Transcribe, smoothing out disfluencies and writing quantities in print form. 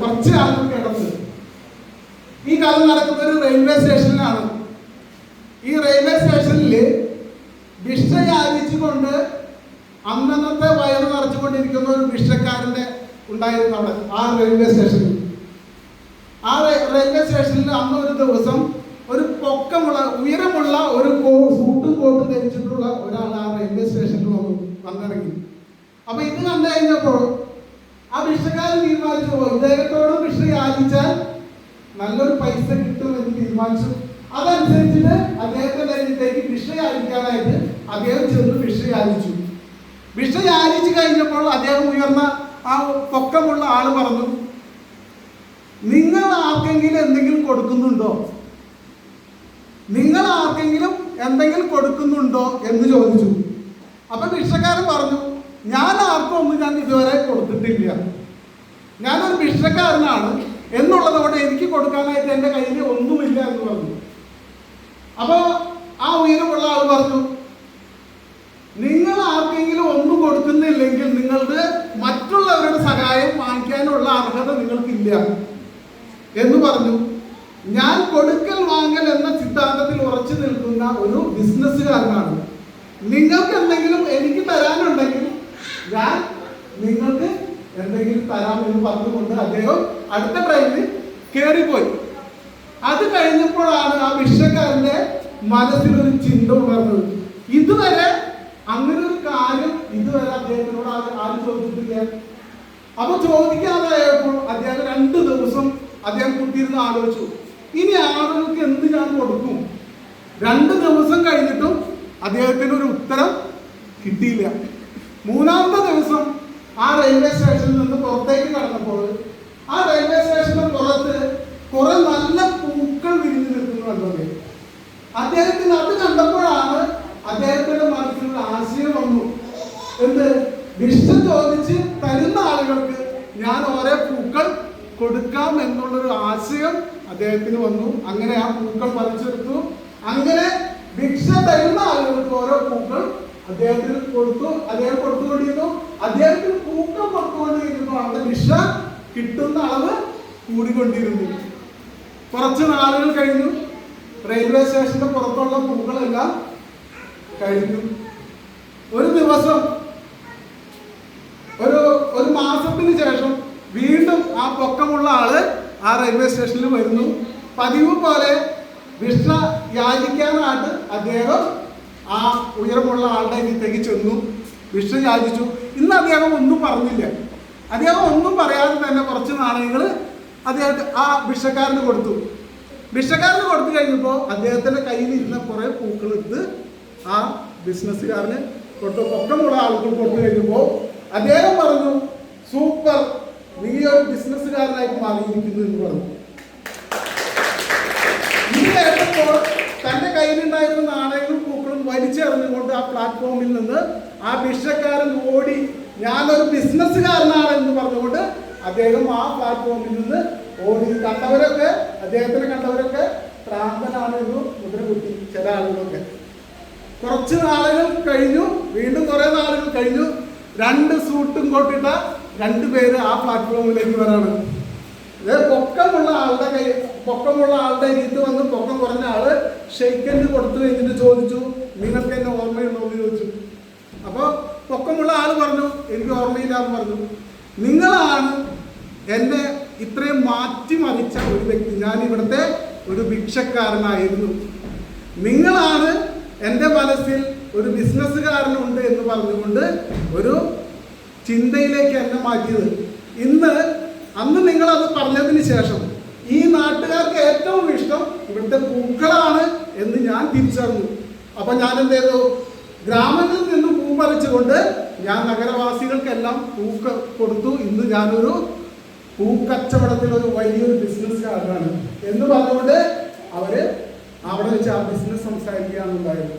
കുറച്ച് ആളുകൾ കിടന്ന് ഈ കഥ നടക്കുന്ന ഒരു റെയിൽവേ സ്റ്റേഷനിലാണ്. ഈ റെയിൽവേ സ്റ്റേഷനിൽ ഭിക്ഷ യാചിച്ചുകൊണ്ട് അന്നത്തെ വയറ് നിറച്ചുകൊണ്ടിരിക്കുന്ന ഒരു ഭിക്ഷക്കാരന്റെ ഉണ്ടായിരുന്നു അവിടെ ആ റെയിൽവേ സ്റ്റേഷനിൽ. ആ റെയിൽവേ സ്റ്റേഷനിൽ അന്ന് ഒരു ദിവസം ഒരു പൊക്കമുള്ള ഉയരമുള്ള ഒരു സൂട്ടും കോട്ടും ധരിച്ചിട്ടുള്ള ഒരാൾ ആ റെയിൽവേ സ്റ്റേഷനിൽ വന്നിറങ്ങി. അപ്പൊ ഇത് കണ്ടു കഴിഞ്ഞപ്പോൾ ആ ഭിക്ഷക്കാരൻ തീരുമാനിച്ചു, ഇദ്ദേഹത്തോടും ഭിക്ഷ യാചിച്ചാൽ നല്ലൊരു പൈസ കിട്ടുമെന്ന് തീരുമാനിച്ചു. അതനുസരിച്ചിട്ട് അദ്ദേഹത്തിന്റെ അടുത്തേക്ക് ഭിക്ഷ യാചിക്കാനായിട്ട് അദ്ദേഹം ചെന്ന് ഭിക്ഷ യാചിച്ചു. ഭിക്ഷ യാചിച്ചു കഴിഞ്ഞപ്പോൾ അദ്ദേഹം ഉയർന്ന ആ പൊക്കമുള്ള ആള് പറഞ്ഞു, നിങ്ങൾ ആർക്കെങ്കിലും എന്തെങ്കിലും കൊടുക്കുന്നുണ്ടോ? നിങ്ങൾ ആർക്കെങ്കിലും എന്തെങ്കിലും കൊടുക്കുന്നുണ്ടോ എന്ന് ചോദിച്ചു. അപ്പൊ ഭിക്ഷക്കാരൻ പറഞ്ഞു, ഞാൻ ആർക്കും ഒന്നും ഞാൻ ഇതുവരെ കൊടുത്തിട്ടില്ല. ഞാനൊരു ഭിക്ഷക്കാരനാണ് എന്നുള്ളത് കൊണ്ട് എനിക്ക് കൊടുക്കാനായിട്ട് എൻ്റെ കയ്യിൽ ഒന്നുമില്ല എന്ന് പറഞ്ഞു. അപ്പൊ ആ ഉയരമുള്ള ആൾ പറഞ്ഞു, നിങ്ങൾ ആർക്കെങ്കിലും ഒന്നും കൊടുക്കുന്നില്ലെങ്കിൽ നിങ്ങളുടെ മറ്റുള്ളവരുടെ സഹായം വാങ്ങിക്കാനുള്ള അർഹത നിങ്ങൾക്കില്ല എന്ന് പറഞ്ഞു. ഞാൻ കൊടുക്കൽ വാങ്ങൽ എന്ന സിദ്ധാന്തത്തിൽ ഉറച്ചു നിൽക്കുന്ന ഒരു ബിസിനസ്സുകാരനാണ്. നിങ്ങൾക്ക് എന്തെങ്കിലും എനിക്ക് തരാനുണ്ടെങ്കിൽ ഞാൻ നിങ്ങൾക്ക് എന്തെങ്കിലും തരാമെന്ന് പറഞ്ഞുകൊണ്ട് അദ്ദേഹം അടുത്ത ട്രെയിനിൽ കയറിപ്പോയി. അത് കഴിഞ്ഞപ്പോഴാണ് ആ ഭിക്ഷക്കാരന്റെ മനസ്സിലൊരു ചിന്ത ഉണർന്നത്. ഇതുവരെ അങ്ങനെ ഒരു കാര്യം ഇതുവരെ അദ്ദേഹത്തിനോട് ആരും ചോദിച്ചിട്ടില്ല. അപ്പൊ ചോദിക്കാതായപ്പോൾ അദ്ദേഹം 2 ദിവസം അദ്ദേഹം കുത്തിയിരുന്ന് ആലോചിച്ചു, ഇനി ആളുകൾക്ക് എന്ത് ഞാൻ കൊടുക്കും? 2 ദിവസം കഴിഞ്ഞിട്ടും അദ്ദേഹത്തിന് ഒരു ഉത്തരം കിട്ടിയില്ല. 3-ാമത്തെ ദിവസം ആ റെയിൽവേ സ്റ്റേഷനിൽ നിന്ന് പുറത്തേക്ക് കടന്നപ്പോൾ ആ റെയിൽവേ സ്റ്റേഷന് പുറത്ത് കുറെ നല്ല പൂക്കൾ വിരിഞ്ഞു നിൽക്കുന്നു കണ്ടത്. അദ്ദേഹത്തിന് അത് കണ്ടപ്പോഴാണ് അദ്ദേഹത്തിന്റെ മനസ്സിലുള്ള ആശയം വന്നു, എന്ത് ഭിക്ഷ ചോദിച്ച് തരുന്ന ആളുകൾക്ക് ഞാൻ ഓരോ പൂക്കൾ കൊടുക്കാം എന്നുള്ളൊരു ആശയം അദ്ദേഹത്തിന് വന്നു. അങ്ങനെ ആ പൂക്കൾ പറിച്ചെടുത്തു. അങ്ങനെ ഭിക്ഷ തരുന്ന ആളുകൾക്ക് ഓരോ പൂക്കൾ അദ്ദേഹത്തിന് കൊടുത്തു. അദ്ദേഹം കൊടുത്തുകൊണ്ടിരുന്നു. അദ്ദേഹത്തിന് പൂക്കൾ കൊടുത്തുകൊണ്ടിരുന്നു. അവിടെ ഭിക്ഷ കിട്ടുന്ന അളവ് കൂടിക്കൊണ്ടിരുന്നു. കുറച്ച് നാളുകൾ കഴിഞ്ഞു. റെയിൽവേ സ്റ്റേഷന്റെ പുറത്തുള്ള പൂക്കളെല്ലാം കഴിഞ്ഞു. ഒരു ദിവസം ഒരു മാസത്തിന് ശേഷം വീണ്ടും ആ പൊക്കമുള്ള ആള് ആ റെയിൽവേ സ്റ്റേഷനിൽ വരുന്നു. പതിവ് പോലെ ഭിക്ഷ യാചിക്കാനായിട്ട് അദ്ദേഹം ആ ഉയരമുള്ള ആളുടെ അടുത്തേക്ക് ചെന്നു. ഭിക്ഷ യാചിച്ചു. ഇന്ന് അദ്ദേഹം ഒന്നും പറഞ്ഞില്ല. അദ്ദേഹം ഒന്നും പറയാതെ തന്നെ കുറച്ച് നാണയങ്ങൾ അദ്ദേഹത്തെ ആ ഭിക്ഷക്കാരന് കൊടുത്തു. ഭിക്ഷക്കാരന് കൊടുത്തു കഴിഞ്ഞപ്പോൾ അദ്ദേഹത്തിന്റെ കയ്യിൽ ഇരുന്ന കുറെ പൂക്കൾ എടുത്ത് ആ ബിസിനസ്സുകാരന് കൊടുത്തു. പൊക്കമുള്ള ആളുകൾ കൊടുത്തു കഴിഞ്ഞപ്പോൾ അദ്ദേഹം പറഞ്ഞു, സൂപ്പർ, നീ ഒരു ബിസിനസ്സുകാരനായിട്ട് മാറിയിരിക്കുന്നു എന്ന് പറഞ്ഞു. ഇത് കേട്ടപ്പോൾ തന്റെ കയ്യിലുണ്ടായിരുന്ന നാണയങ്ങളും പൂക്കളും വലിച്ചെറിഞ്ഞുകൊണ്ട് ആ പ്ലാറ്റ്ഫോമിൽ നിന്ന് ആ ഭിക്ഷക്കാരൻ ഓടി, ഞാനൊരു ബിസിനസ്സുകാരനാണ് എന്ന് പറഞ്ഞുകൊണ്ട് അദ്ദേഹം ആ പ്ലാറ്റ്ഫോമിൽ നിന്ന് ഓടി. കണ്ടവരൊക്കെ അദ്ദേഹത്തിനെ കണ്ടവരൊക്കെ പ്രാന്തനാണ് എന്ന് മുദ്ര കുത്തി. ചില ആളുകളൊക്കെ കുറച്ച് നാളുകൾ കഴിഞ്ഞു. വീണ്ടും കുറെ നാളുകൾ കഴിഞ്ഞു. 2 സൂട്ടും കോട്ടിട്ട 2 പേര് ആ പ്ലാറ്റ്ഫോമിലേക്ക് വരാണ്. പൊക്കമുള്ള ആളുടെ രീതിയിൽ വന്ന് പൊക്കം കുറഞ്ഞ ആള് ഷെയ്ക്കൻഡ് കൊടുത്തു കഴിഞ്ഞിട്ട് ചോദിച്ചു, നിങ്ങൾക്ക് എന്നെ ഓർമ്മയുണ്ടോ എന്ന് ചോദിച്ചു. അപ്പോൾ പൊക്കമുള്ള ആള് പറഞ്ഞു, എനിക്ക് ഓർമ്മയില്ല എന്ന് പറഞ്ഞു. നിങ്ങളാണ് എന്നെ ഇത്രയും മാറ്റിമറിച്ച ഒരു വ്യക്തി. ഞാൻ ഇവിടുത്തെ ഒരു ഭിക്ഷക്കാരനായിരുന്നു. നിങ്ങളാണ് എൻ്റെ മനസ്സിൽ ഒരു ബിസിനസ്സുകാരനുണ്ട് എന്ന് പറഞ്ഞുകൊണ്ട് ഒരു ചിന്തയിലേക്ക് എന്നെ മാറ്റിയത്. അന്ന് നിങ്ങളത് പറഞ്ഞതിന് ശേഷം ഈ നാട്ടുകാർക്ക് ഏറ്റവും ഇഷ്ടം ഇവിടുത്തെ പൂക്കളാണ് എന്ന് ഞാൻ തിരിച്ചറിഞ്ഞു. അപ്പൊ ഞാൻ എന്ത് ചെയ്തു? ഗ്രാമങ്ങളിൽ നിന്ന് പൂ പറിച്ചുകൊണ്ട് ഞാൻ നഗരവാസികൾക്കെല്ലാം പൂക്കൾ കൊടുത്തു. ഇന്ന് ഞാനൊരു പൂക്കച്ചവടത്തിൽ ഒരു വലിയൊരു ബിസിനസ്സുകാരനാണ് എന്ന് പറഞ്ഞുകൊണ്ട് അവര് അവിടെ വെച്ച് ആ ബിസിനസ് സംസാരിക്കുകയാണുണ്ടായത്.